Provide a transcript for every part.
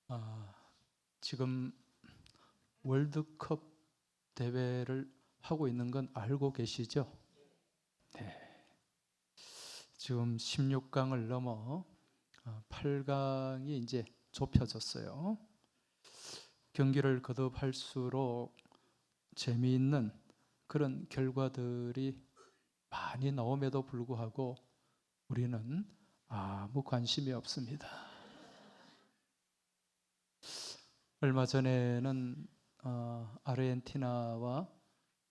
아, 지금 월드컵 대회를 하고 있는 건 알고 계시죠? 네. 지금 16강을 넘어 8강이 이제 좁혀졌어요. 경기를 거듭할수록 재미있는 그런 결과들이 많이 나옴에도 불구하고 우리는 아무 관심이 없습니다. 얼마 전에는 아르헨티나와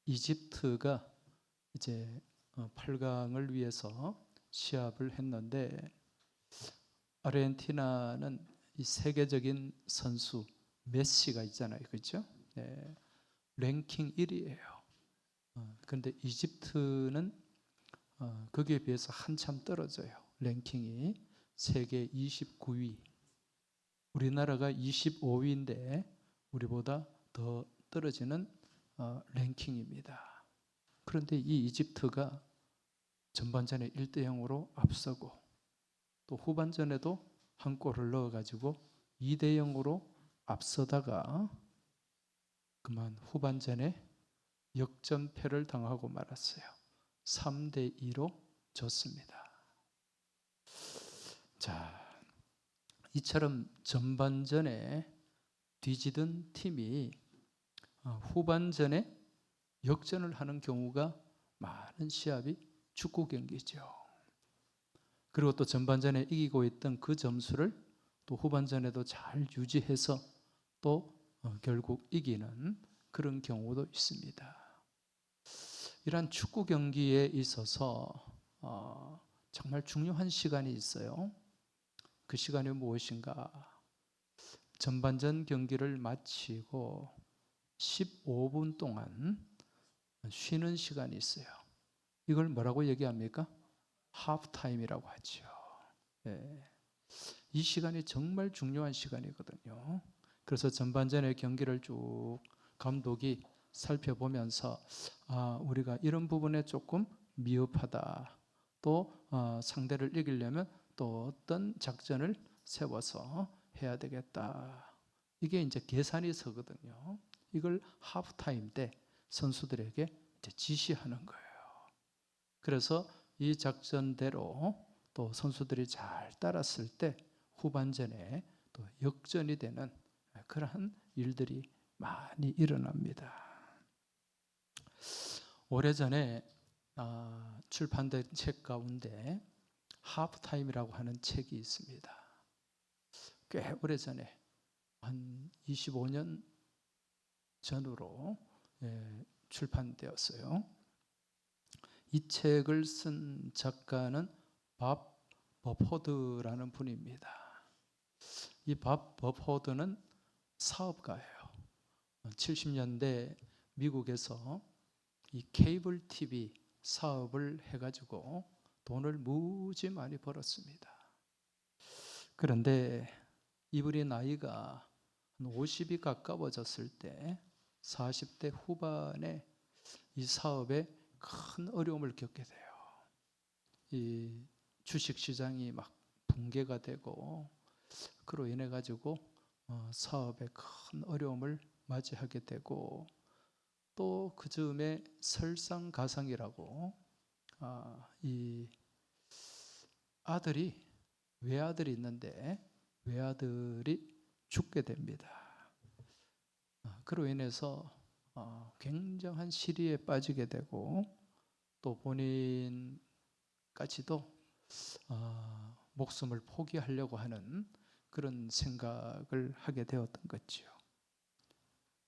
이집트가 이제 8강을 위해서 시합을 했는데 아르헨티나는 이 세계적인 선수 메시가 있잖아요, 그렇죠? 네, 랭킹 1위예요. 그런데 이집트는 거기에 비해서 한참 떨어져요. 랭킹이 세계 29위. 우리나라가 25위인데 우리보다 더 떨어지는 랭킹입니다. 그런데 이 이집트가 전반전에 1대0으로 앞서고 또 후반전에도 한 골을 넣어가지고 2대0으로 앞서다가 그만 후반전에 역전패를 당하고 말았어요. 3대2로 졌습니다. 자, 이처럼 전반전에 뒤지던 팀이 후반전에 역전을 하는 경우가 많은 시합이 축구 경기죠. 그리고 또 전반전에 이기고 있던 그 점수를 또 후반전에도 잘 유지해서 또 결국 이기는 그런 경우도 있습니다. 이러한 축구 경기에 있어서 정말 중요한 시간이 있어요. 그 시간이 무엇인가? 전반전 경기를 마치고 15분 동안 쉬는 시간이 있어요. 이걸 뭐라고 얘기합니까? 하프타임이라고 하죠. 네. 이 시간이 정말 중요한 시간이거든요. 그래서 전반전의 경기를 쭉 감독이 살펴보면서 우리가 이런 부분에 조금 미흡하다. 또 상대를 이기려면 또 어떤 작전을 세워서 해야 되겠다. 이게 이제 계산이 서거든요. 이걸 하프타임 때 선수들에게 이제 지시하는 거예요. 그래서 이 작전대로 또 선수들이 잘 따랐을 때 후반전에 또 역전이 되는 그러한 일들이 많이 일어납니다. 오래전에 출판된 책 가운데 하프타임이라고 하는 책이 있습니다. 꽤 오래전에 한 25년 전으로 출판되었어요. 이 책을 쓴 작가는 밥 버포드라는 분입니다. 이 밥 버포드는 사업가예요. 70년대 미국에서 이 케이블 TV 사업을 해가지고 돈을 무지 많이 벌었습니다. 그런데 이분이 나이가 50이 가까워졌을 때 40대 후반에 이 사업에 큰 어려움을 겪게 돼요. 이 주식시장이 막 붕괴가 되고 그로 인해 가지고 사업에 큰 어려움을 맞이하게 되고 또 그 즈음에 설상가상이라고 이 아들이 외아들이 있는데 외아들이 죽게 됩니다. 그로 인해서 굉장한 시리에 빠지게 되고 또 본인까지도 목숨을 포기하려고 하는 그런 생각을 하게 되었던 거죠.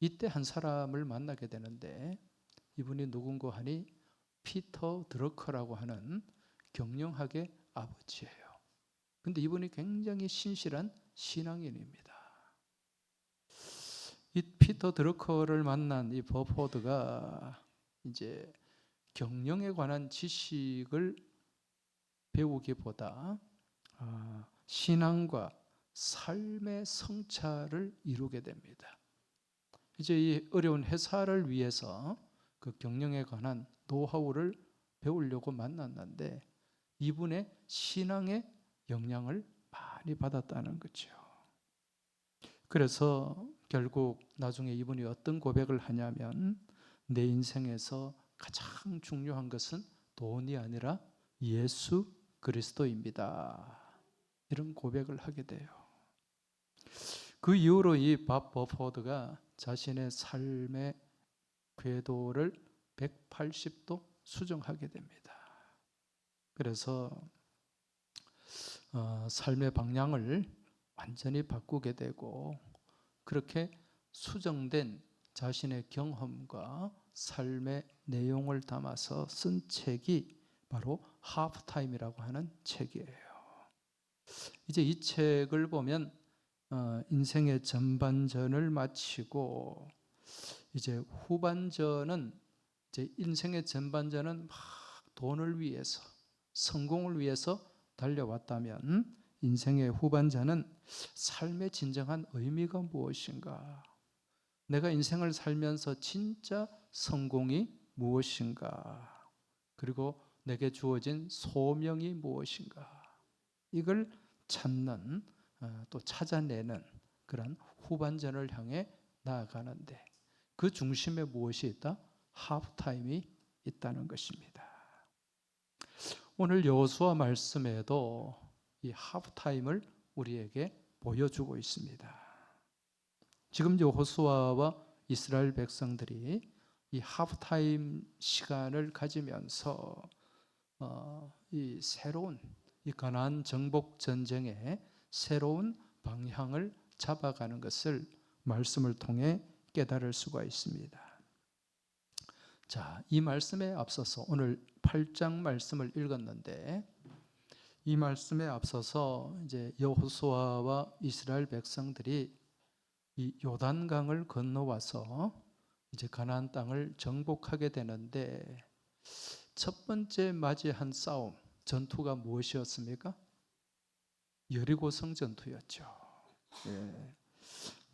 이때 한 사람을 만나게 되는데 이분이 누군가 하니 피터 드러커라고 하는 경영학의 아버지예요. 근데 이분이 굉장히 신실한 신앙인입니다. 이 피터 드러커를 만난 이 버포드가 이제 경영에 관한 지식을 배우기보다 신앙과 삶의 성찰을 이루게 됩니다. 이제 이 어려운 회사를 위해서 그 경영에 관한 노하우를 배우려고 만났는데 이분의 신앙의 영향을 많이 받았다는 거죠. 그래서 결국 나중에 이분이 어떤 고백을 하냐면 내 인생에서 가장 중요한 것은 돈이 아니라 예수 그리스도입니다. 이런 고백을 하게 돼요. 그 이후로 이 밥 버포드가 자신의 삶의 궤도를 180도 수정하게 됩니다. 그래서 삶의 방향을 완전히 바꾸게 되고 그렇게 수정된 자신의 경험과 삶의 내용을 담아서 쓴 책이 바로 하프타임이라고 하는 책이에요. 이제 이 책을 보면 인생의 전반전을 마치고 이제 후반전은 이제 인생의 전반전은 막 돈을 위해서 성공을 위해서 달려왔다면 인생의 후반전은 삶의 진정한 의미가 무엇인가? 내가 인생을 살면서 진짜 성공이 무엇인가? 그리고 내게 주어진 소명이 무엇인가? 이걸 찾는 또 찾아내는 그런 후반전을 향해 나아가는데 그 중심에 무엇이 있다? 하프타임이 있다는 것입니다. 오늘 여호수아 말씀에도 이 하프타임을 우리에게 보여주고 있습니다. 지금 여호수아와 이스라엘 백성들이 이 하프타임 시간을 가지면서 이 새로운 이 가나안 정복 전쟁의 새로운 방향을 잡아가는 것을 말씀을 통해 깨달을 수가 있습니다. 자, 이 말씀에 앞서서 오늘 8장 말씀을 읽었는데 이 말씀에 앞서서 이제 여호수아와 이스라엘 백성들이 이 요단강을 건너와서 이제 가나안 땅을 정복하게 되는데 첫 번째 맞이한 싸움, 전투가 무엇이었습니까? 여리고성 전투였죠. 예.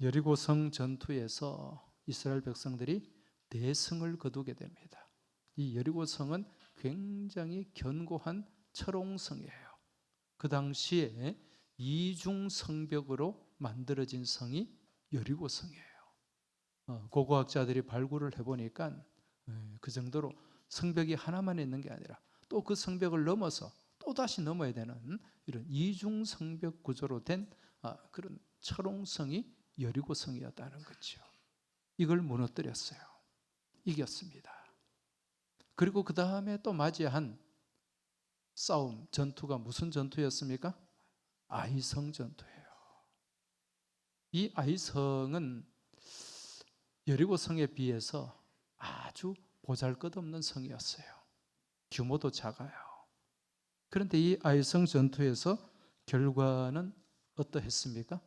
여리고성 전투에서 이스라엘 백성들이 대승을 거두게 됩니다. 이 여리고성은 굉장히 견고한 철옹성이에요. 그 당시에 이중 성벽으로 만들어진 성이 여리고성이에요. 고고학자들이 발굴을 해보니까 그 정도로 성벽이 하나만 있는 게 아니라 또 그 성벽을 넘어서 또 다시 넘어야 되는 이런 이중 성벽 구조로 된 그런 철옹성이 여리고성이었다는 거죠. 이걸 무너뜨렸어요. 이겼습니다. 그리고 그 다음에 또 맞이한 싸움, 전투가 무슨 전투였습니까? 아이성 전투예요. 이 아이성은 여리고성에 비해서 아주 보잘것없는 성이었어요. 규모도 작아요. 그런데 이 아이성 전투에서 결과는 어떠했습니까?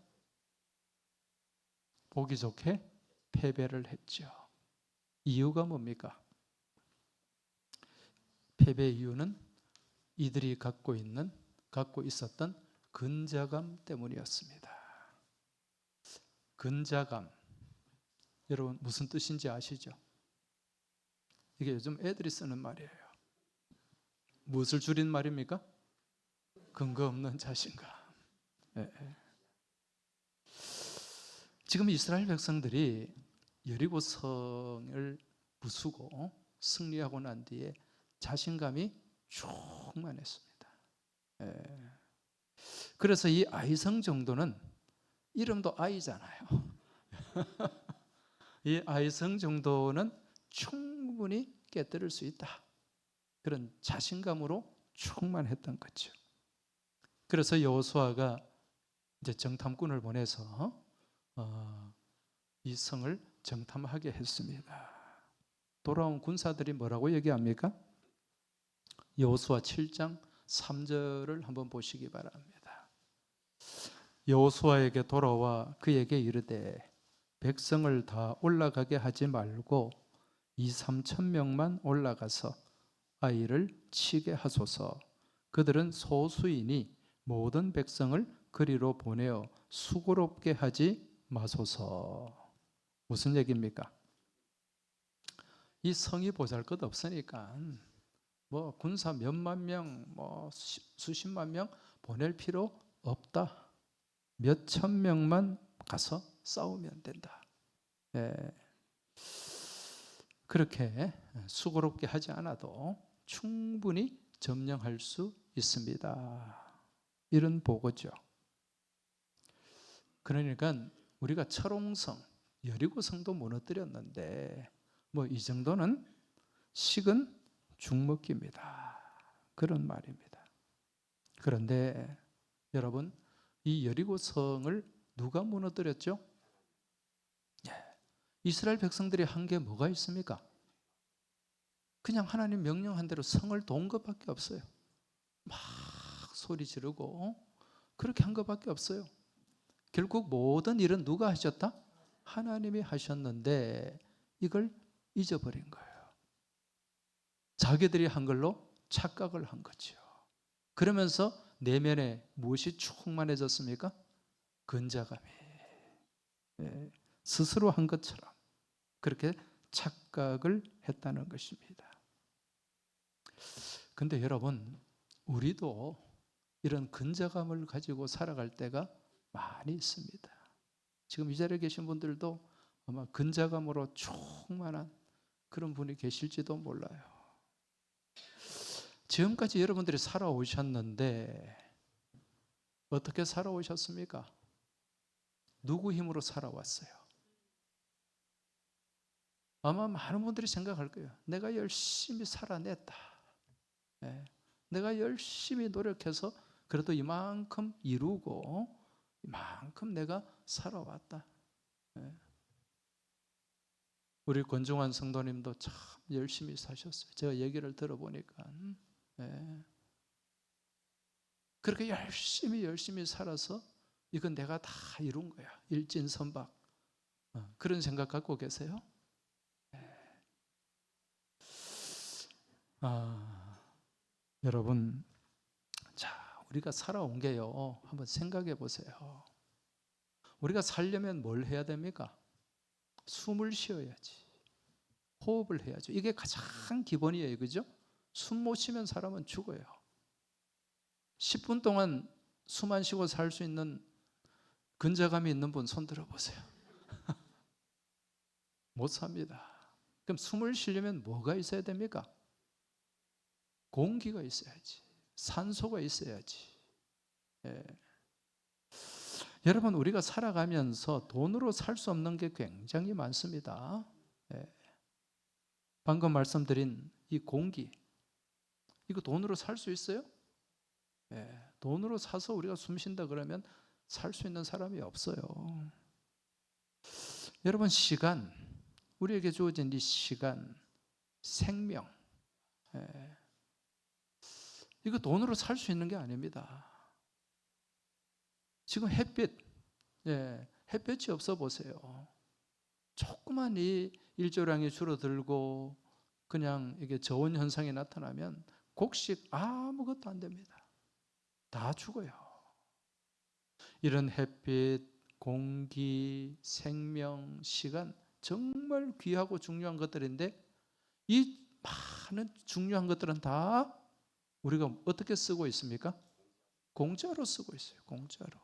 보기 좋게 패배를 했죠. 이유가 뭡니까? 패배 이유는 이들이 갖고 있었던 근자감 때문이었습니다. 근자감. 여러분 무슨 뜻인지 아시죠? 이게 요즘 애들이 쓰는 말이에요. 무엇을 줄인 말입니까? 근거 없는 자신감. 네. 지금 이스라엘 백성들이 여리고성을 부수고 승리하고 난 뒤에 자신감이 충만했습니다. 네. 그래서 이 아이성 정도는 이름도 아이잖아요. 이 아이성 정도는 충분히 깨뜨릴 수 있다. 그런 자신감으로 충만했던 거죠. 그래서 여호수아가 이제 정탐꾼을 보내서 이 성을 정탐하게 했습니다. 돌아온 군사들이 뭐라고 얘기합니까? 여호수아 7장 3절을 한번 보시기 바랍니다. 여호수아에게 돌아와 그에게 이르되 백성을 다 올라가게 하지 말고 2-3천 명만 올라가서 아이를 치게 하소서. 그들은 소수이니 모든 백성을 그리로 보내어 수고롭게 하지 마소서. 무슨 얘기입니까? 이 성이 보잘것 없으니까 뭐 군사 몇만 명, 뭐 수십만 명 보낼 필요 없다. 몇천 명만 가서 싸우면 된다. 예. 그렇게 수고롭게 하지 않아도 충분히 점령할 수 있습니다. 이런 보고죠. 그러니까 우리가 철옹성, 여리고성도 무너뜨렸는데 뭐 이 정도는 식은 죽먹기입니다. 그런 말입니다. 그런데 여러분, 이 여리고성을 누가 무너뜨렸죠? 이스라엘 백성들이 한 게 뭐가 있습니까? 그냥 하나님 명령한 대로 성을 돈 것밖에 없어요. 막 소리 지르고 그렇게 한 것밖에 없어요. 결국 모든 일은 누가 하셨다? 하나님이 하셨는데 이걸 잊어버린 거예요. 자기들이 한 걸로 착각을 한 거죠. 그러면서 내면에 무엇이 충만해졌습니까? 근자감이. 스스로 한 것처럼 그렇게 착각을 했다는 것입니다. 근데 여러분, 우리도 이런 근자감을 가지고 살아갈 때가 많이 있습니다. 지금 이 자리에 계신 분들도 아마 근자감으로 충만한 그런 분이 계실지도 몰라요. 지금까지 여러분들이 살아오셨는데 어떻게 살아오셨습니까? 누구 힘으로 살아왔어요? 아마 많은 분들이 생각할 거예요. 내가 열심히 살아냈다. 내가 열심히 노력해서 그래도 이만큼 이루고 이만큼 내가 살아왔다. 우리 권종환 성도님도 참 열심히 사셨어요. 제가 얘기를 들어보니까 그렇게 열심히 살아서 이건 내가 다 이룬 거야. 일진선박. 그런 생각 갖고 계세요? 여러분, 자, 우리가 살아온 게요. 한번 생각해 보세요. 우리가 살려면 뭘 해야 됩니까? 숨을 쉬어야지. 호흡을 해야죠. 이게 가장 기본이에요. 그죠? 숨 못 쉬면 사람은 죽어요. 10분 동안 숨 안 쉬고 살 수 있는 근자감이 있는 분 손 들어보세요. 못 삽니다. 그럼 숨을 쉬려면 뭐가 있어야 됩니까? 공기가 있어야지. 산소가 있어야지. 여러분, 우리가 살아가면서 돈으로 살 수 없는 게 굉장히 많습니다. 방금 말씀드린 이 공기, 이거 돈으로 살 수 있어요? 돈으로 사서 우리가 숨 쉰다 그러면 살 수 있는 사람이 없어요. 여러분, 시간, 우리에게 주어진 이 시간, 생명, 이거 돈으로 살 수 있는 게 아닙니다. 지금 햇빛, 햇볕이 없어 보세요. 조그만 이 일조량이 줄어들고 그냥 이게 저온 현상이 나타나면 곡식 아무것도 안 됩니다. 다 죽어요. 이런 햇빛, 공기, 생명, 시간 정말 귀하고 중요한 것들인데 이 많은 중요한 것들은 다 우리가 어떻게 쓰고 있습니까? 공짜로 쓰고 있어요. 공짜로.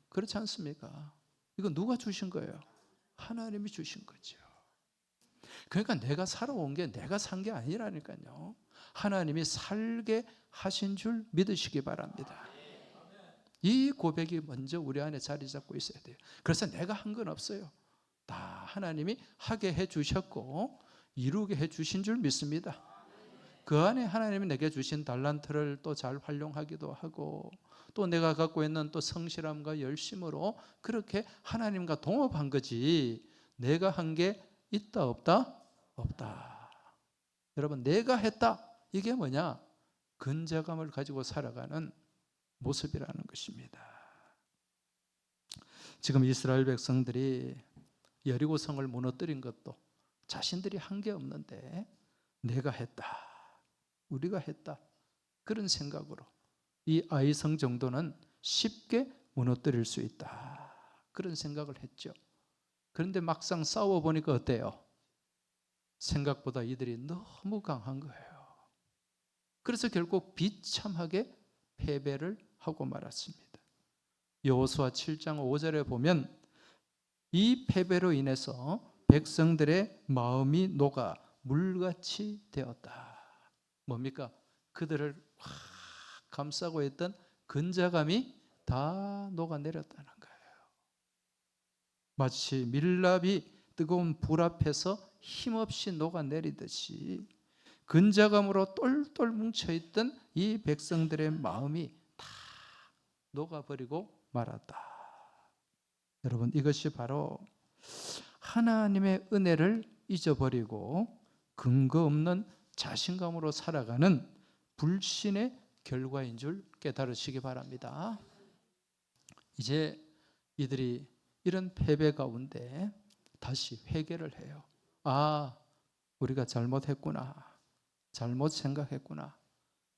그렇지 않습니까? 이거 누가 주신 거예요? 하나님이 주신 거죠. 그러니까 내가 살아온 게 내가 산 게 아니라니까요. 하나님이 살게 하신 줄 믿으시기 바랍니다. 이 고백이 먼저 우리 안에 자리 잡고 있어야 돼요. 그래서 내가 한 건 없어요. 다 하나님이 하게 해주셨고 이루게 해주신 줄 믿습니다. 그 안에 하나님이 내게 주신 달란트를 또 잘 활용하기도 하고 또 내가 갖고 있는 또 성실함과 열심으로 그렇게 하나님과 동업한 거지 내가 한 게 있다 없다? 없다. 여러분, 내가 했다. 이게 뭐냐? 근자감을 가지고 살아가는 모습이라는 것입니다. 지금 이스라엘 백성들이 여리고성을 무너뜨린 것도 자신들이 한 게 없는데 내가 했다. 우리가 했다. 그런 생각으로 이 아이성 정도는 쉽게 무너뜨릴 수 있다. 그런 생각을 했죠. 그런데 막상 싸워보니까 어때요? 생각보다 이들이 너무 강한 거예요. 그래서 결국 비참하게 패배를 하고 말았습니다. 여호수아 7장 5절에 보면 이 패배로 인해서 백성들의 마음이 녹아 물같이 되었다. 뭡니까? 그들을 확 감싸고 있던 근자감이 다 녹아내렸다는 거예요. 마치 밀랍이 뜨거운 불 앞에서 힘없이 녹아내리듯이 근자감으로 똘똘 뭉쳐있던 이 백성들의 마음이 다 녹아버리고 말았다. 여러분, 이것이 바로 하나님의 은혜를 잊어버리고 근거 없는 자신감으로 살아가는 불신의 결과인 줄 깨달으시기 바랍니다. 이제 이들이 이런 패배 가운데 다시 회개를 해요. 아, 우리가 잘못했구나. 잘못 생각했구나.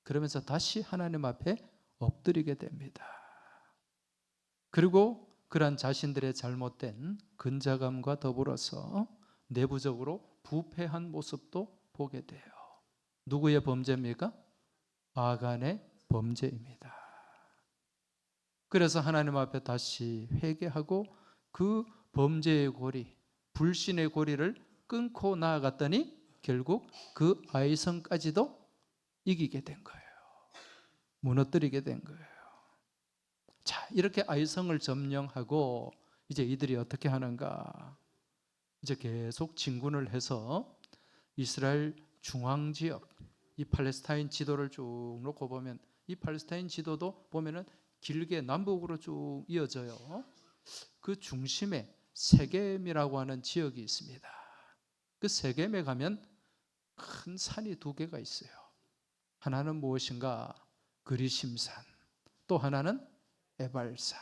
그러면서 다시 하나님 앞에 엎드리게 됩니다. 그리고 그러한 자신들의 잘못된 근자감과 더불어서 내부적으로 부패한 모습도 보게 돼요. 누구의 범죄입니까? 아간의 범죄입니다. 그래서 하나님 앞에 다시 회개하고 그 범죄의 고리, 불신의 고리를 끊고 나아갔더니 결국 그 아이성까지도 이기게 된 거예요. 무너뜨리게 된 거예요. 자, 이렇게 아이성을 점령하고 이제 이들이 어떻게 하는가? 이제 계속 진군을 해서 이스라엘 중앙 지역, 이 팔레스타인 지도를 쭉 놓고 보면 이 팔레스타인 지도도 보면은 길게 남북으로 쭉 이어져요. 그 중심에 세겜이라고 하는 지역이 있습니다. 그 세겜에 가면 큰 산이 두 개가 있어요. 하나는 무엇인가? 그리심산, 또 하나는 에발산.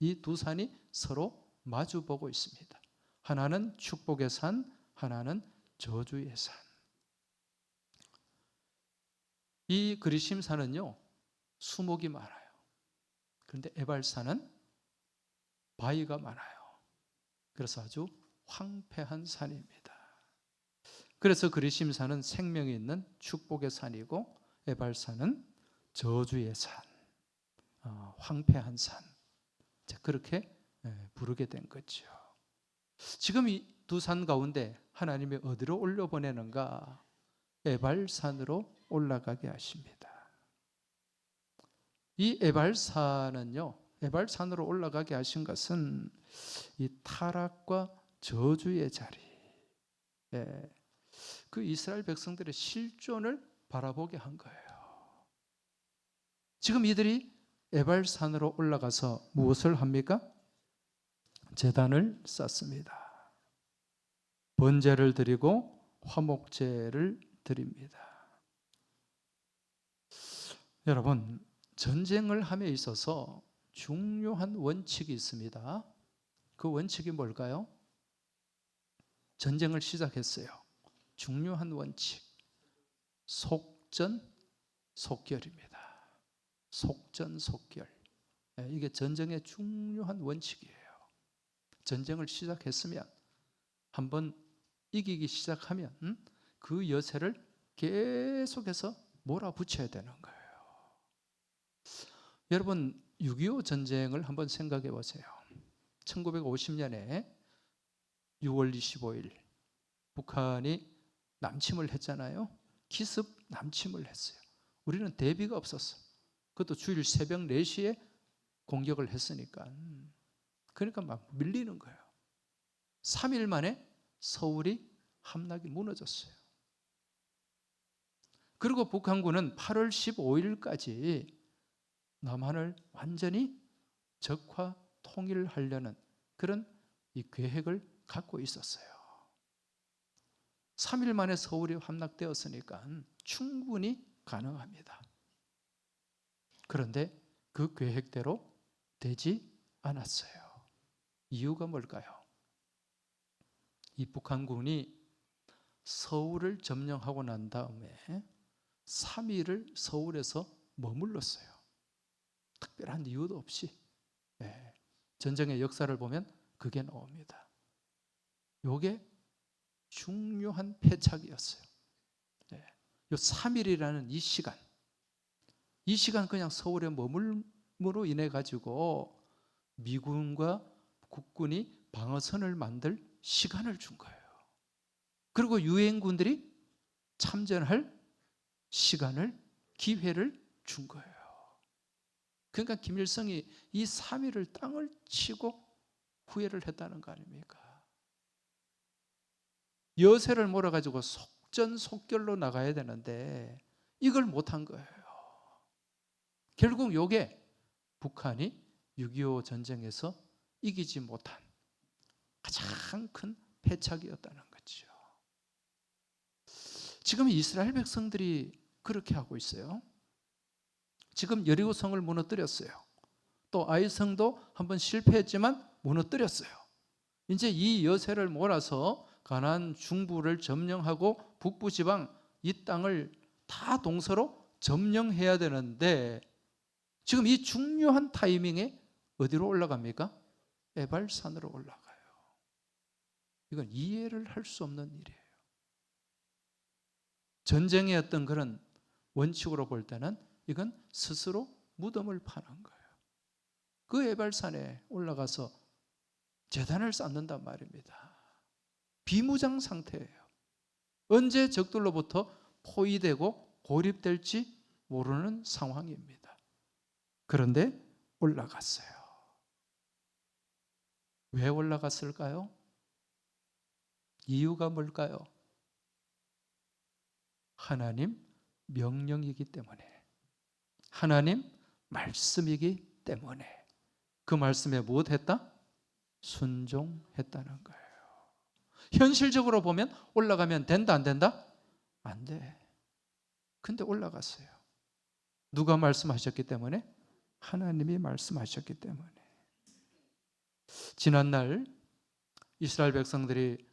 이 두 산이 서로 마주보고 있습니다. 하나는 축복의 산, 하나는 저주의 산. 이 그리심산은요, 수목이 많아요. 그런데 에발산은 바위가 많아요. 그래서 아주 황폐한 산입니다. 그래서 그리심산은 생명이 있는 축복의 산이고 에발산은 저주의 산, 황폐한 산. 그렇게 부르게 된 거죠. 지금 이 두 산 가운데 하나님이 어디로 올려보내는가? 에발산으로 올라가게 하십니다. 이 에발산은요, 에발산으로 올라가게 하신 것은 이 타락과 저주의 자리, 그 이스라엘 백성들의 실존을 바라보게 한 거예요. 지금 이들이 에발산으로 올라가서 무엇을 합니까? 제단을 쌓습니다. 번제를 드리고 화목제를 드립니다. 여러분, 전쟁을 함에 있어서 중요한 원칙이 있습니다. 그 원칙이 뭘까요? 전쟁을 시작했어요. 중요한 원칙, 속전속결입니다. 속전속결. 이게 전쟁의 중요한 원칙이에요. 전쟁을 시작했으면, 한번 이기기 시작하면 그 여세를 계속해서 몰아붙여야 되는 거예요. 여러분, 6.25 전쟁을 한번 생각해 보세요. 1950년에 6월 25일 북한이 남침을 했잖아요. 기습 남침을 했어요. 우리는 대비가 없었어. 그것도 주일 새벽 4시에 공격을 했으니까. 그러니까 막 밀리는 거예요. 3일 만에 서울이 함락이 무너졌어요. 그리고 북한군은 8월 15일까지 남한을 완전히 적화 통일하려는 그런 이 계획을 갖고 있었어요. 3일 만에 서울이 함락되었으니까 충분히 가능합니다. 그런데 그 계획대로 되지 않았어요. 이유가 뭘까요? 이 북한군이 서울을 점령하고 난 다음에 3일을 서울에서 머물렀어요. 특별한 이유도 없이. 전쟁의 역사를 보면 그게 나옵니다. 이게 중요한 패착이었어요. 이 3일이라는 이 시간 그냥 서울에 머물므로 인해 가지고 미군과 국군이 방어선을 만들 시간을 준 거예요. 그리고 유엔군들이 참전할 시간을, 기회를 준 거예요. 그러니까 김일성이 이 3일을 땅을 치고 후회를 했다는 거 아닙니까? 여세를 몰아가지고 속전속결로 나가야 되는데 이걸 못한 거예요. 결국 이게 북한이 6.25 전쟁에서 이기지 못한 가장 큰 패착이었다는 거죠. 지금 이스라엘 백성들이 그렇게 하고 있어요. 지금 여리고성을 무너뜨렸어요. 또 아이성도 한번 실패했지만 무너뜨렸어요. 이제 이 여세를 몰아서 가나안 중부를 점령하고 북부 지방 이 땅을 다 동서로 점령해야 되는데 지금 이 중요한 타이밍에 어디로 올라갑니까? 에발산으로 올라가요. 이건 이해를 할 수 없는 일이에요. 전쟁의 어떤 그런 원칙으로 볼 때는 이건 스스로 무덤을 파는 거예요. 그 에발산에 올라가서 제단을 쌓는단 말입니다. 비무장 상태예요. 언제 적들로부터 포위되고 고립될지 모르는 상황입니다. 그런데 올라갔어요. 왜 올라갔을까요? 이유가 뭘까요? 하나님 명령이기 때문에, 하나님 말씀이기 때문에 그 말씀에 무엇했다? 순종했다는 거예요. 현실적으로 보면 올라가면 된다 안 된다? 안 돼. 근데 올라갔어요. 누가 말씀하셨기 때문에? 하나님이 말씀하셨기 때문에. 지난날 이스라엘 백성들이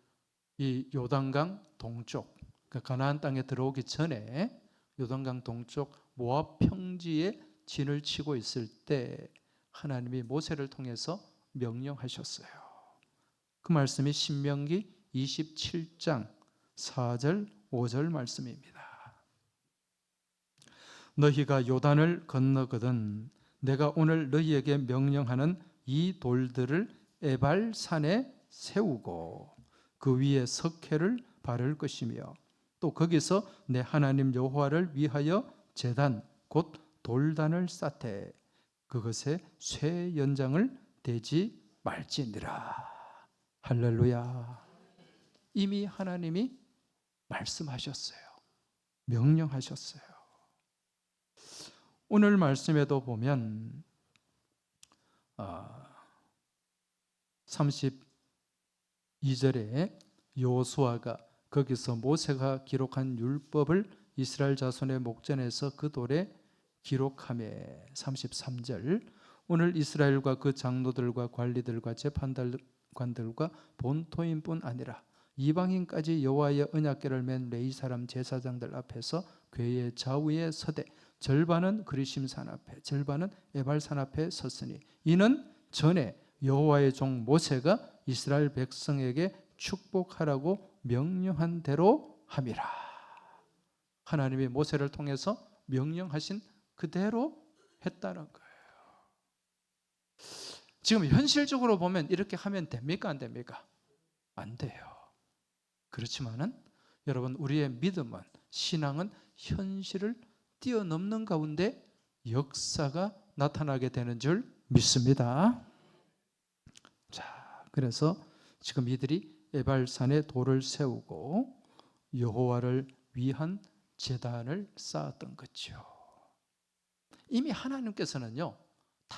이 요단강 동쪽, 가나안 땅에 들어오기 전에 요단강 동쪽 모압 평지에 진을 치고 있을 때 하나님이 모세를 통해서 명령하셨어요. 그 말씀이 신명기 27장 4절 5절 말씀입니다. 너희가 요단을 건너거든 내가 오늘 너희에게 명령하는 이 돌들을 에발산에 세우고 그 위에 석회를 바를 것이며 또 거기서 내 하나님 여호와를 위하여 제단 곧 돌단을 쌓되 그것에 쇠 연장을 대지 말지니라. 할렐루야. 이미 하나님이 말씀하셨어요. 명령하셨어요. 오늘 말씀에도 보면 32절에 여호수아가 거기서 모세가 기록한 율법을 이스라엘 자손의 목전에서 그 돌에 기록하매 33절 오늘 이스라엘과 그 장로들과 관리들과 재판관들과 본토인뿐 아니라 이방인까지 여호와의 언약궤를 맨 레위 사람 제사장들 앞에서 궤의 좌우에 서되 절반은 그리심산 앞에 절반은 에발산 앞에 섰으니 이는 전에 여호와의 종 모세가 이스라엘 백성에게 축복하라고 명령한 대로 함이라. 하나님이 모세를 통해서 명령하신 그대로 했다는 거예요. 지금 현실적으로 보면 이렇게 하면 됩니까? 안 됩니까? 안 돼요. 그렇지만은 여러분 우리의 믿음은 신앙은 현실을 뛰어넘는 가운데 역사가 나타나게 되는 줄 믿습니다. 자, 그래서 지금 이들이 에발산에 돌을 세우고 여호와를 위한 제단을 쌓았던 거죠. 이미 하나님께서는요 다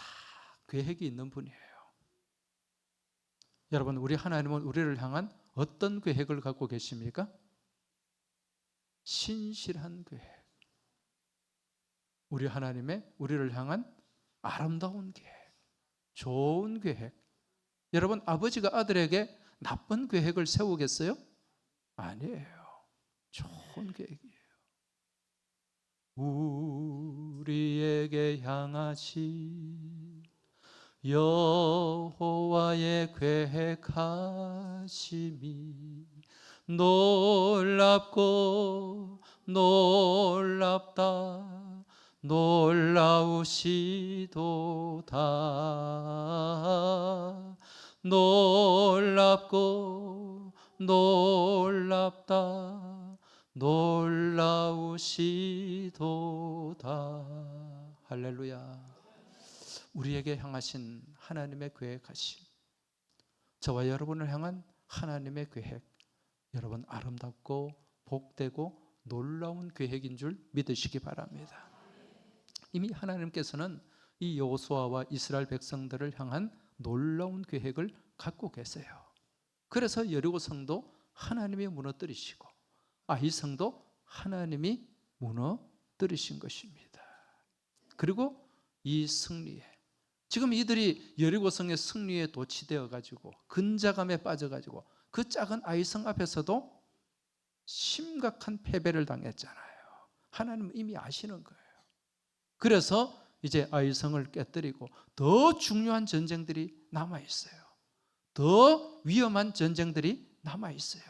계획이 있는 분이에요. 여러분 우리 하나님은 우리를 향한 어떤 계획을 갖고 계십니까? 신실한 계획. 우리 하나님의 우리를 향한 아름다운 계획, 좋은 계획. 여러분 아버지가 아들에게 나쁜 계획을 세우겠어요? 아니에요. 좋은 계획이에요. 우리에게 향하신 여호와의 계획하심이 놀랍고 놀랍다 놀라우시도다 놀랍고 놀랍다 놀라우시도다. 할렐루야. 우리에게 향하신 하나님의 계획하심, 저와 여러분을 향한 하나님의 계획, 여러분 아름답고 복되고 놀라운 계획인 줄 믿으시기 바랍니다. 이미 하나님께서는 이 여호수아와 이스라엘 백성들을 향한 놀라운 계획을 갖고 계세요. 그래서 여리고 성도 하나님이 무너뜨리시고 아이 성도 하나님이 무너뜨리신 것입니다. 그리고 이 승리에, 지금 이들이 여리고성의 승리에 도취되어 가지고 근자감에 빠져 가지고 그 작은 아이성 앞에서도 심각한 패배를 당했잖아요. 하나님은 이미 아시는 거예요. 그래서 이제 아이성을 깨뜨리고 더 중요한 전쟁들이 남아 있어요. 더 위험한 전쟁들이 남아 있어요.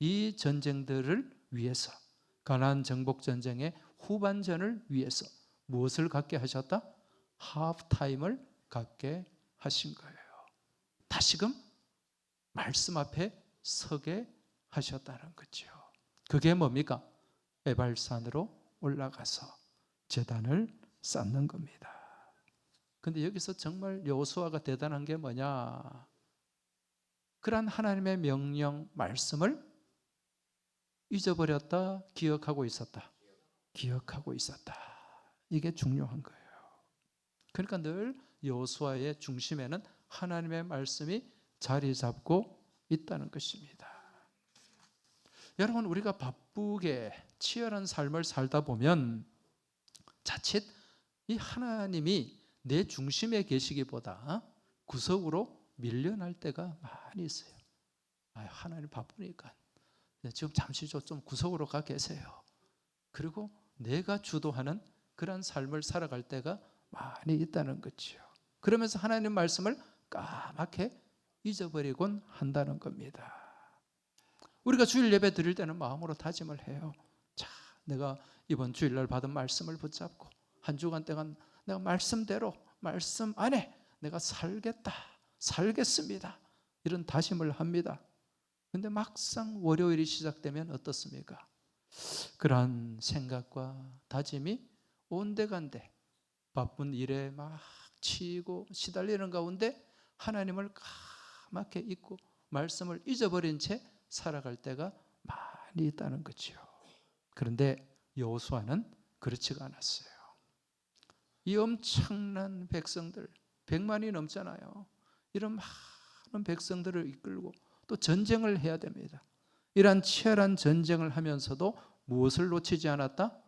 이 전쟁들을 위해서, 가나안 정복 전쟁의 후반전을 위해서 무엇을 갖게 하셨다? 하프타임을 갖게 하신 거예요. 다시금 말씀 앞에 서게 하셨다는 거죠. 그게 뭡니까? 에발산으로 올라가서 제단을 쌓는 겁니다. 근데 여기서 정말 여호수아가 대단한 게 뭐냐? 그러한 하나님의 명령, 말씀을 잊어버렸다, 기억하고 있었다. 기억하고 있었다. 이게 중요한 거예요. 그러니까 늘 여호수아의 중심에는 하나님의 말씀이 자리 잡고 있다는 것입니다. 여러분, 우리가 바쁘게 치열한 삶을 살다 보면 자칫 이 하나님이 내 중심에 계시기보다 구석으로 밀려날 때가 많이 있어요. 하나님 바쁘니까 지금 잠시 좀 구석으로 가 계세요. 그리고 내가 주도하는 그런 삶을 살아갈 때가 많이 있다는 거죠. 그러면서 하나님 말씀을 까맣게 잊어버리곤 한다는 겁니다. 우리가 주일 예배 드릴 때는 마음으로 다짐을 해요. 자, 내가 이번 주일날 받은 말씀을 붙잡고 한 주간 동안 내가 말씀대로, 말씀 안에 내가 살겠다, 살겠습니다, 이런 다짐을 합니다. 근데 막상 월요일이 시작되면 어떻습니까? 그러한 생각과 다짐이 온데간데 바쁜 일에 막 치이고 시달리는 가운데 하나님을 까맣게 잊고 말씀을 잊어버린 채 살아갈 때가 많이 있다는 거죠. 그런데 여호수아는 그렇지가 않았어요. 이 엄청난 백성들, 100만이 넘잖아요. 이런 많은 백성들을 이끌고 또 전쟁을 해야 됩니다. 이러한 치열한 전쟁을 하면서도 무엇을 놓치지 않았다?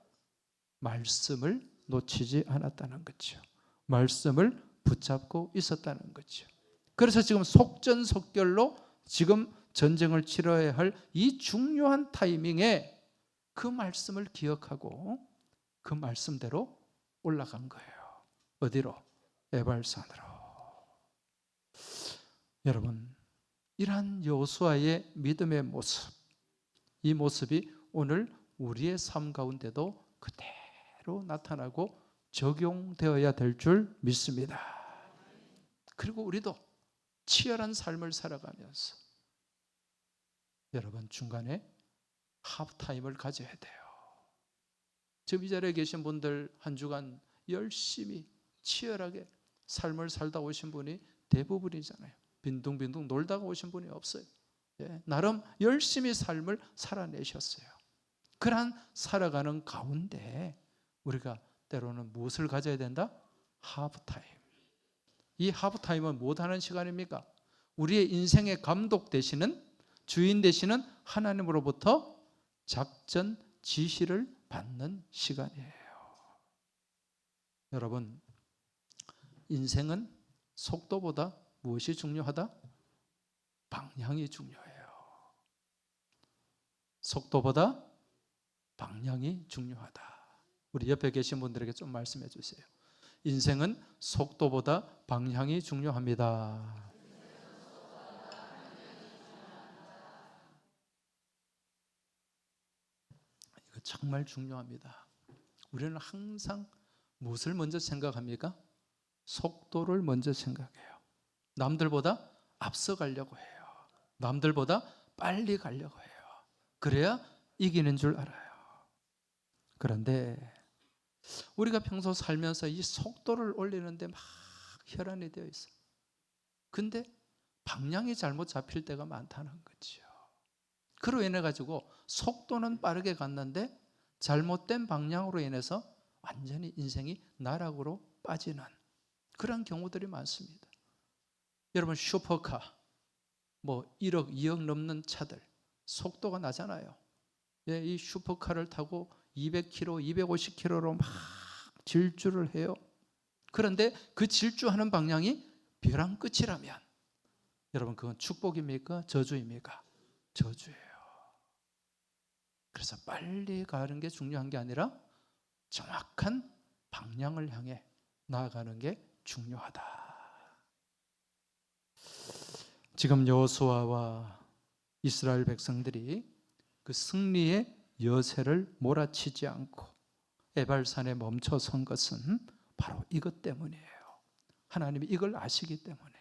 말씀을 놓치지 않았다는 거죠. 말씀을 붙잡고 있었다는 거죠. 그래서 지금 속전속결로 지금 전쟁을 치러야 할 이 중요한 타이밍에 그 말씀을 기억하고 그 말씀대로 올라간 거예요. 어디로? 에발산으로. 여러분, 이러한 여호수아의 믿음의 모습, 이 모습이 오늘 우리의 삶 가운데도 그대로 나타나고 적용되어야 될 줄 믿습니다. 그리고 우리도 치열한 삶을 살아가면서 여러분 중간에 하프타임을 가져야 돼요. 지금 이 자리에 계신 분들 한 주간 열심히 치열하게 삶을 살다 오신 분이 대부분이잖아요. 빈둥빈둥 놀다가 오신 분이 없어요. 나름 열심히 삶을 살아내셨어요. 그러한 살아가는 가운데 우리가 때로는 무엇을 가져야 된다? 하프타임. 이 하프타임은 무엇하는 시간입니까? 우리의 인생의 감독 되시는, 주인 되시는 하나님으로부터 작전 지시를 받는 시간이에요. 여러분, 인생은 속도보다 무엇이 중요하다? 방향이 중요해요. 속도보다 방향이 중요하다. 우리 옆에 계신 분들에게 좀 말씀해 주세요. 인생은 속도보다 방향이 중요합니다. 이거 정말 중요합니다. 우리는 항상 무엇을 먼저 생각합니까? 속도를 먼저 생각해요. 남들보다 앞서가려고 해요. 남들보다 빨리 가려고 해요. 그래야 이기는 줄 알아요. 그런데 우리가 평소 살면서 이 속도를 올리는데 막 혈안이 되어 있어요. 근데 방향이 잘못 잡힐 때가 많다는 거죠. 그로 인해 가지고 속도는 빠르게 갔는데 잘못된 방향으로 인해서 완전히 인생이 나락으로 빠지는 그런 경우들이 많습니다. 여러분 슈퍼카, 뭐 1억, 2억 넘는 차들 속도가 나잖아요. 예, 이 슈퍼카를 타고 200km, 250km로 막 질주를 해요. 그런데 그 질주하는 방향이 벼랑 끝이라면 여러분 그건 축복입니까? 저주입니까? 저주예요. 그래서 빨리 가는 게 중요한 게 아니라 정확한 방향을 향해 나아가는 게 중요하다. 지금 여호수아와 이스라엘 백성들이 그 승리의 여세를 몰아치지 않고 에발산에 멈춰선 것은 바로 이것 때문이에요. 하나님이 이걸 아시기 때문에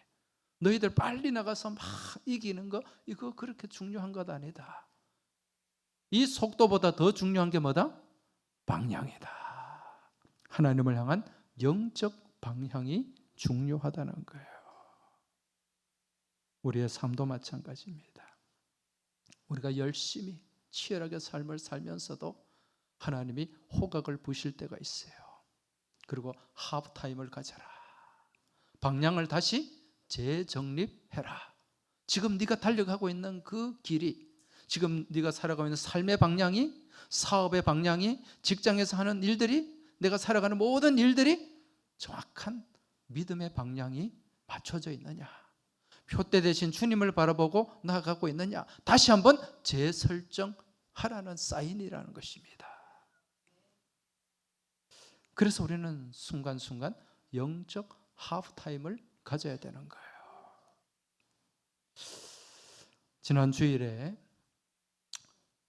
너희들 빨리 나가서 막 이기는 거 이거 그렇게 중요한 것 아니다. 이 속도보다 더 중요한 게 뭐다? 방향이다. 하나님을 향한 영적 방향이 중요하다는 거예요. 우리의 삶도 마찬가지입니다. 우리가 열심히 치열하게 삶을 살면서도 하나님이 호각을 부실 때가 있어요. 그리고 하프타임을 가져라. 방향을 다시 재정립해라. 지금 네가 달려가고 있는 그 길이, 지금 네가 살아가고 있는 삶의 방향이, 사업의 방향이, 직장에서 하는 일들이, 내가 살아가는 모든 일들이 정확한 믿음의 방향이 맞춰져 있느냐, 표대 대신 주님을 바라보고 나아가고 있느냐, 다시 한번 재설정하라는 사인이라는 것입니다. 그래서 우리는 순간순간 영적 하프타임을 가져야 되는 거예요. 지난 주일에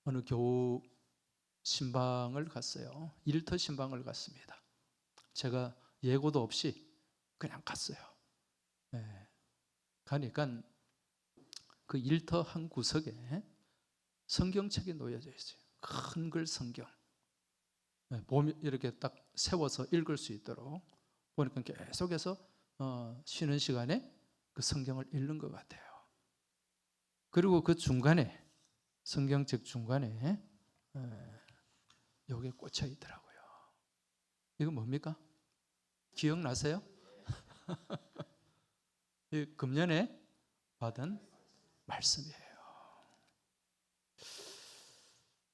어느 교우 신방을 갔어요. 일터 신방을 갔습니다. 제가 예고도 없이 그냥 갔어요. 네. 가니까 그 일터 한 구석에 성경책이 놓여져 있어요. 큰 글 성경. 봄 이렇게 딱 세워서 읽을 수 있도록 보니까 계속해서 쉬는 시간에 그 성경을 읽는 것 같아요. 그리고 그 중간에 성경책 중간에 여기에 꽂혀 있더라고요. 이거 뭡니까? 기억나세요? 금년에 받은 말씀이에요.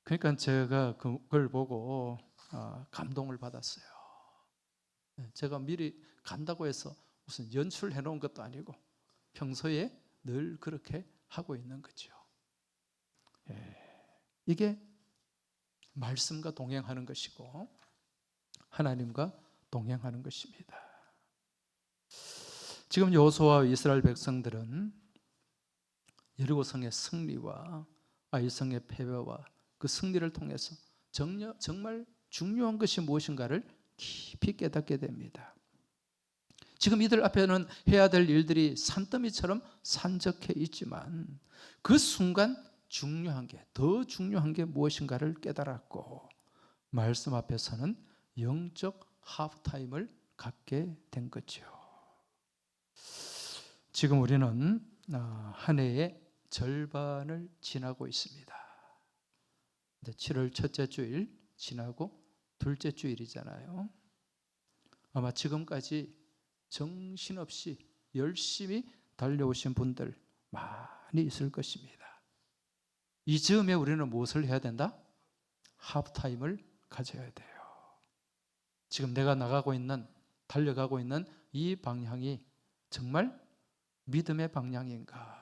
그러니까 제가 그걸 보고 감동을 받았어요. 제가 미리 간다고 해서 무슨 연출해 놓은 것도 아니고 평소에 늘 그렇게 하고 있는 거죠. 이게 말씀과 동행하는 것이고 하나님과 동행하는 것입니다. 지금 여호수아와 이스라엘 백성들은 여리고성의 승리와 아이성의 패배와 그 승리를 통해서 정말 중요한 것이 무엇인가를 깊이 깨닫게 됩니다. 지금 이들 앞에는 해야 될 일들이 산더미처럼 산적해 있지만 그 순간 더 중요한 게 무엇인가를 깨달았고 말씀 앞에서는 영적 하프타임을 갖게 된 거죠. 지금 우리는 한 해의 절반을 지나고 있습니다. 7월 첫째 주일 지나고 둘째 주일이잖아요. 아마 지금까지 정신없이 열심히 달려오신 분들 많이 있을 것입니다. 이 즈음에 우리는 무엇을 해야 된다? 하프타임을 가져야 돼요. 지금 내가 달려가고 있는 이 방향이 정말 믿음의 방향인가?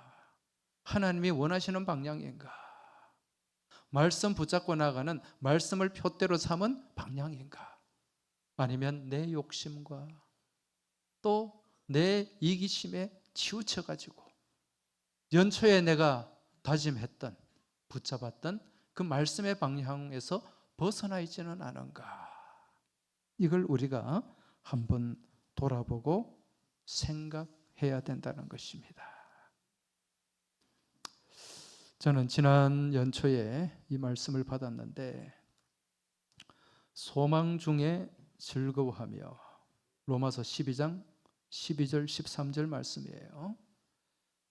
하나님이 원하시는 방향인가? 말씀 붙잡고 나가는 말씀을 표대로 삼은 방향인가? 아니면 내 욕심과 또 내 이기심에 치우쳐가지고 연초에 내가 다짐했던 붙잡았던 그 말씀의 방향에서 벗어나 있지는 않은가? 이걸 우리가 한번 돌아보고 생각해야 된다는 것입니다. 저는 지난 연초에 이 말씀을 받았는데, 소망 중에 즐거워하며, 로마서 12장 12절 13절 말씀이에요.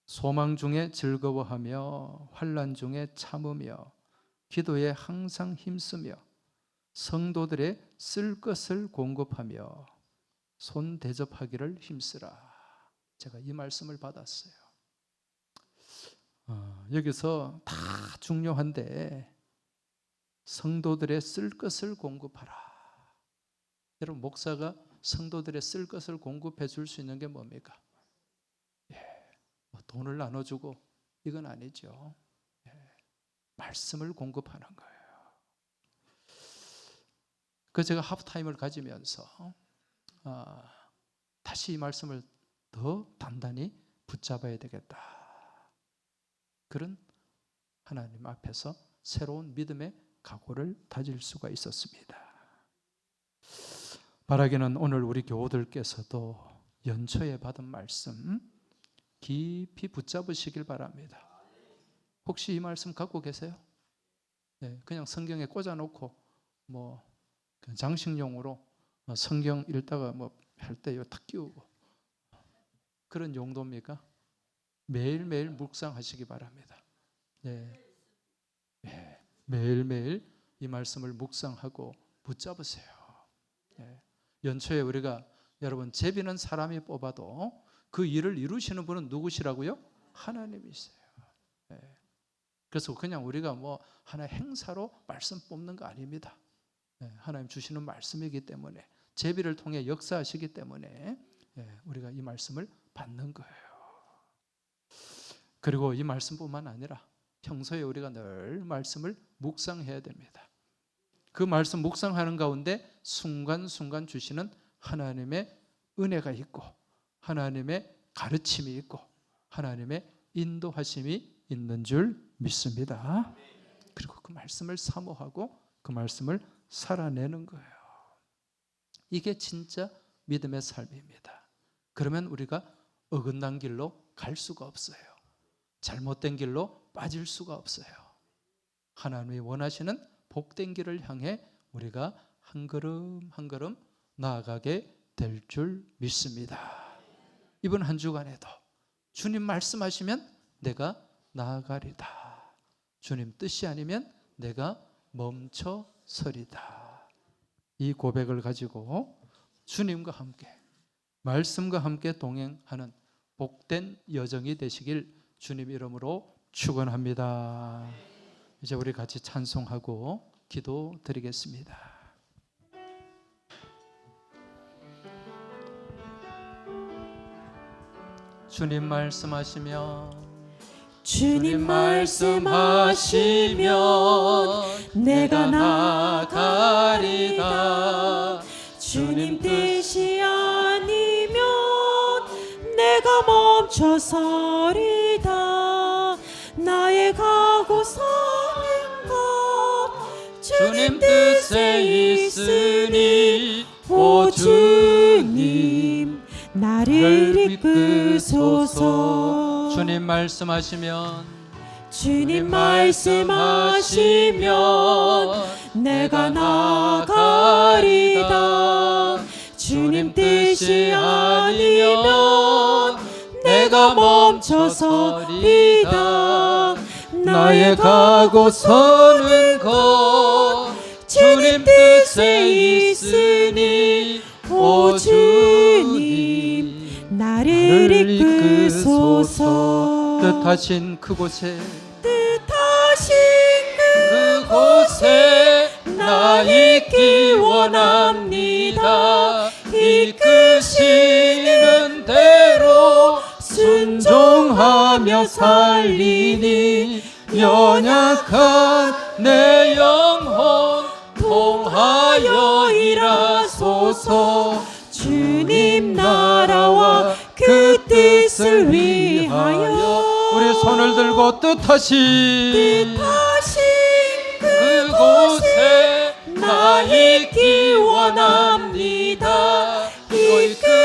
소망 중에 즐거워하며 환난 중에 참으며 기도에 항상 힘쓰며 성도들의 쓸 것을 공급하며 손 대접하기를 힘쓰라. 제가 이 말씀을 받았어요. 여기서 다 중요한데, 성도들의 쓸 것을 공급하라. 여러분, 목사가 성도들의 쓸 것을 공급해 줄 수 있는 게 뭡니까? 돈을 나눠주고 이건 아니죠. 말씀을 공급하는 거예요. 제가 하프타임을 가지면서 다시 이 말씀을 더 단단히 붙잡아야 되겠다. 그런 하나님 앞에서 새로운 믿음의 각오를 다질 수가 있었습니다. 바라기는 오늘 우리 교우들께서도 연초에 받은 말씀 깊이 붙잡으시길 바랍니다. 혹시 이 말씀 갖고 계세요? 그냥 성경에 꽂아놓고 그냥 장식용으로 성경 읽다가 할 때 탁 끼우고 그런 용도입니까? 매일매일 묵상하시기 바랍니다. 매일매일 이 말씀을 묵상하고 붙잡으세요. 연초에 우리가, 여러분, 제비는 사람이 뽑아도 그 일을 이루시는 분은 누구시라고요? 하나님이세요. 그래서 그냥 우리가 하나의 행사로 말씀 뽑는 거 아닙니다. 하나님 주시는 말씀이기 때문에, 제비를 통해 역사하시기 때문에 우리가 이 말씀을 받는 거예요. 그리고 이 말씀뿐만 아니라 평소에 우리가 늘 말씀을 묵상해야 됩니다. 그 말씀 묵상하는 가운데 순간순간 주시는 하나님의 은혜가 있고, 하나님의 가르침이 있고, 하나님의 인도하심이 있는 줄 믿습니다. 그리고 그 말씀을 사모하고 그 말씀을 살아내는 거예요. 이게 진짜 믿음의 삶입니다. 그러면 우리가 어긋난 길로 갈 수가 없어요. 잘못된 길로 빠질 수가 없어요. 하나님이 원하시는 복된 길을 향해 우리가 한 걸음 한 걸음 나아가게 될 줄 믿습니다. 이번 한 주간에도 주님 말씀하시면 내가 나아가리다. 주님 뜻이 아니면 내가 멈춰 서리다. 이 고백을 가지고 주님과 함께, 말씀과 함께 동행하는 복된 여정이 되시길 주님 이름으로 축원합니다. 이제 우리 같이 찬송하고 기도 드리겠습니다. 주님 말씀하시면 내가 나아가리다. 주님 뜻이 아니면 내가 멈춰서리다. 나의 가고 사는 것 주님 뜻에 있으니, 오 주님 나를 이끄소서. 주님 말씀하시면 내가 나아가리다. 주님 뜻이 아니면 내가 멈춰서리다. 나의 가고 서는 것 주님 뜻에 있으니, 오 주님 나를 이끄소서. 뜻하신 그곳에 나 있기 원합니다. 이끄시는 대로 순종하며 살리니, 연약한 내 영혼 통하여 일하소서. 주님 나라와 그 뜻을 위하여 우리 손을 들고 뜻하신 그곳에 나 있기 원합니다.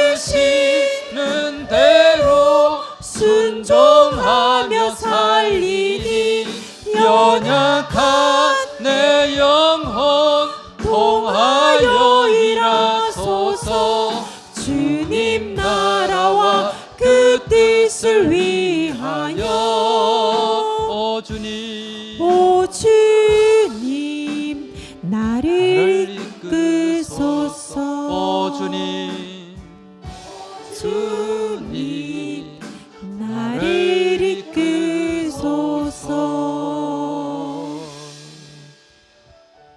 이끄시는 대로 순종하며 살리니, 위하여 오 주님 오 주님 나를 이끄소서 오 주님 주님 나를 이끄소서.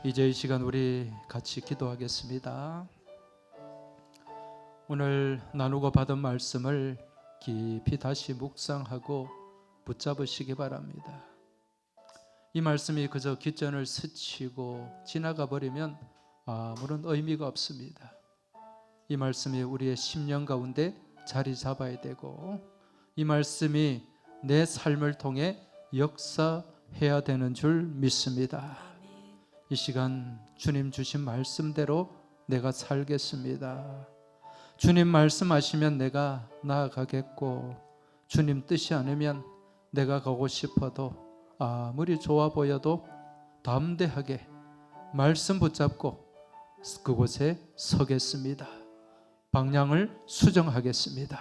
이제 이 시간 우리 같이 기도하겠습니다. 오늘 나누고 받은 말씀을 깊이 다시 묵상하고 붙잡으시기 바랍니다. 이 말씀이 그저 귓전을 스치고 지나가 버리면 아무런 의미가 없습니다. 이 말씀이 우리의 심령 가운데 자리 잡아야 되고 이 말씀이 내 삶을 통해 역사해야 되는 줄 믿습니다. 이 시간 주님 주신 말씀대로 내가 살겠습니다. 주님 말씀하시면 내가 나아가겠고 주님 뜻이 아니면 내가 가고 싶어도 아무리 좋아 보여도 담대하게 말씀 붙잡고 그곳에 서겠습니다. 방향을 수정하겠습니다.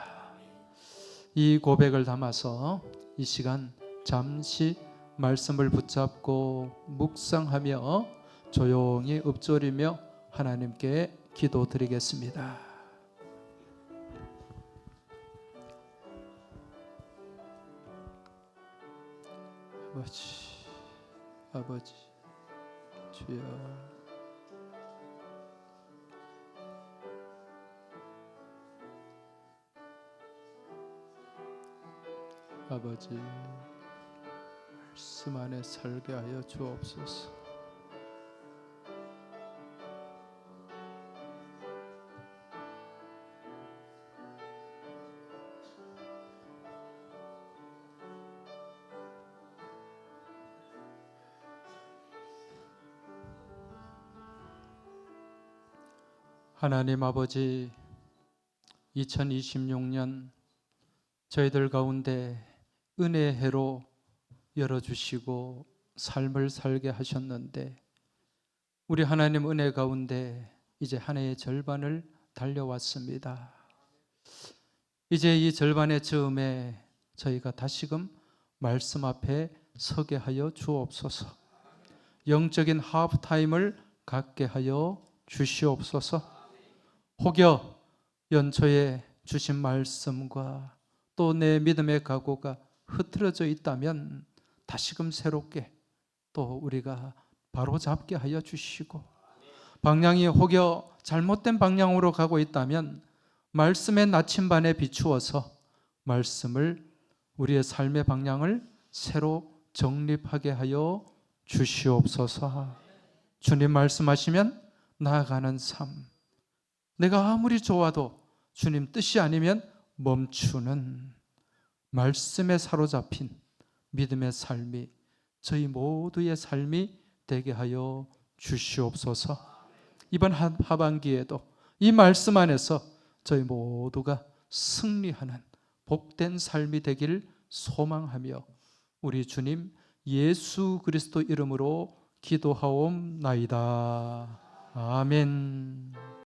이 고백을 담아서 이 시간 잠시 말씀을 붙잡고 묵상하며 조용히 읊조리며 하나님께 기도드리겠습니다. 아버지, 주여, 아버지, 말씀 안에 살게 하여 주옵소서. 하나님 아버지, 2026년 저희들 가운데 은혜의 해로 열어주시고 삶을 살게 하셨는데 우리 하나님 은혜 가운데 이제 한 해의 절반을 달려왔습니다. 이제 이 절반의 즈음에 저희가 다시금 말씀 앞에 서게 하여 주옵소서. 영적인 하프타임을 갖게 하여 주시옵소서. 혹여 연초에 주신 말씀과 또 내 믿음의 각오가 흐트러져 있다면 다시금 새롭게 또 우리가 바로 잡게 하여 주시고 방향이 혹여 잘못된 방향으로 가고 있다면 말씀의 나침반에 비추어서 말씀을 우리의 삶의 방향을 새로 정립하게 하여 주시옵소서. 주님 말씀하시면 나아가는 삶, 내가 아무리 좋아도 주님 뜻이 아니면 멈추는 말씀에 사로잡힌 믿음의 삶이 저희 모두의 삶이 되게 하여 주시옵소서. 이번 하반기에도 이 말씀 안에서 저희 모두가 승리하는 복된 삶이 되기를 소망하며 우리 주님 예수 그리스도 이름으로 기도하옵나이다. 아멘.